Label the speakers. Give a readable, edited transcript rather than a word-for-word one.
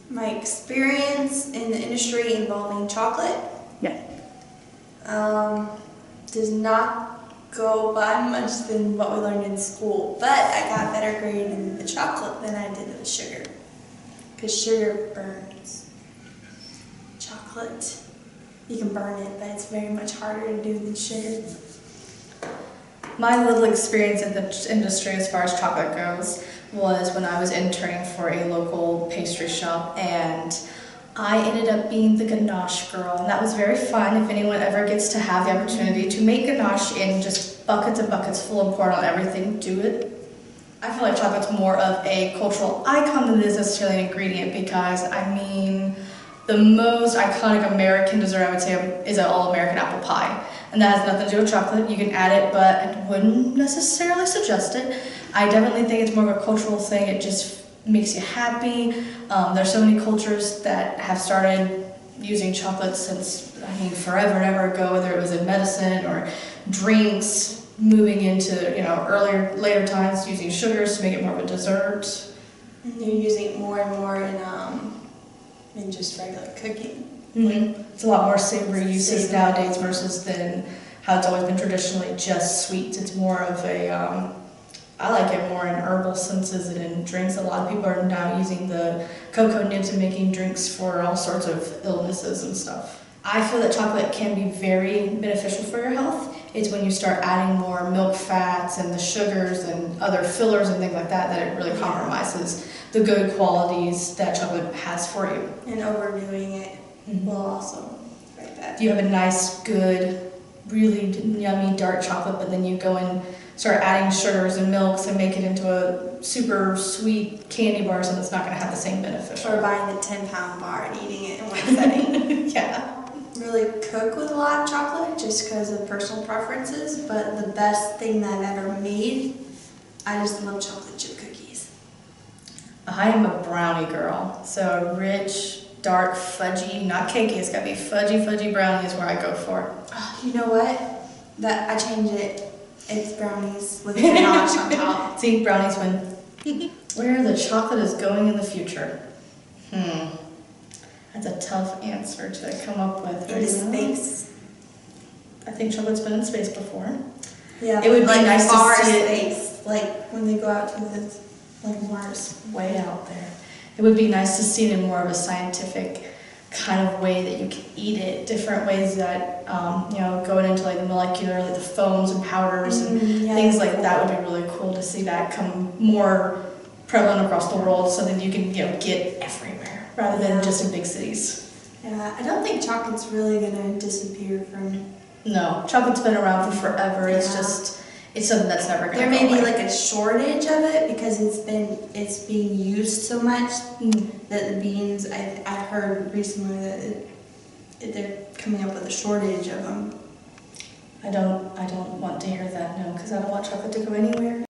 Speaker 1: My experience in the industry involving chocolate does not go by much than what we learned in school, but I got better grade in the chocolate than I did with sugar, because sugar burns. Chocolate, you can burn it, but it's very much harder to do than sugar.
Speaker 2: My little experience in the industry as far as chocolate goes was when I was interning for a local pastry shop, and I ended up being the ganache girl, and that was very fun. If anyone ever gets to have the opportunity to make ganache in just buckets and buckets full and pour on everything, do it. I feel like chocolate's more of a cultural icon than it is necessarily an ingredient, because I mean, the most iconic American dessert I would say is an all-American apple pie. And that has nothing to do with chocolate. You can add it, but I wouldn't necessarily suggest it. I definitely think it's more of a cultural thing. It just makes you happy. There's so many cultures that have started using chocolate since, I mean, forever and ever ago, whether it was in medicine or drinks, moving into, you know, later times using sugars to make it more of a dessert.
Speaker 1: And you're using it more and more in just regular cooking.
Speaker 2: Mm-hmm. It's a lot more savory uses nowadays versus than how it's always been traditionally just sweet. It's more of a, I like it more in herbal senses and in drinks. A lot of people are now using the cocoa nibs and making drinks for all sorts of illnesses and stuff. I feel that chocolate can be very beneficial for your health. It's when you start adding more milk fats and the sugars and other fillers and things like that that it really compromises the good qualities that chocolate has for you.
Speaker 1: And overdoing it will also break that.
Speaker 2: You have a nice, good, really yummy dark chocolate, but then you go and start adding sugars and milks and make it into a super sweet candy bar, so it's not going to have the same benefit.
Speaker 1: Or buying the 10-pound bar and eating it in one setting.
Speaker 2: Yeah.
Speaker 1: Really cook with a lot of chocolate just because of personal preferences, but the best thing that I've ever made, I just love chocolate chip cookies.
Speaker 2: I am a brownie girl, so rich, dark, fudgy, not cakey, it's got to be fudgy brownie is where I go for.
Speaker 1: Oh, you know what? That I change it. It's brownies with ganache on top.
Speaker 2: See, brownies win. Where the chocolate is going in the future? That's a tough answer to come up with.
Speaker 1: Into space.
Speaker 2: I think chocolate's been in space before.
Speaker 1: Yeah,
Speaker 2: it would be
Speaker 1: like
Speaker 2: nice to see
Speaker 1: space, like when they go out to the Mars.
Speaker 2: Way out there. It would be nice to see it in more of a scientific kind of way that you can eat it. Different ways that, you know, going into like the molecular, like the foams and powders and things like that would be really cool to see that come more prevalent across the world, so that you can, you know, get everywhere rather than just in big cities.
Speaker 1: Yeah, I don't think chocolate's really gonna disappear from.
Speaker 2: No, chocolate's been around for forever. It's just, it's something that's never gonna
Speaker 1: There
Speaker 2: go
Speaker 1: may be
Speaker 2: away.
Speaker 1: like a shortage of it because it's being used so much that the beans. I heard recently that they're coming up with a shortage of them.
Speaker 2: I don't want to hear that, no, because I don't want chocolate to go anywhere.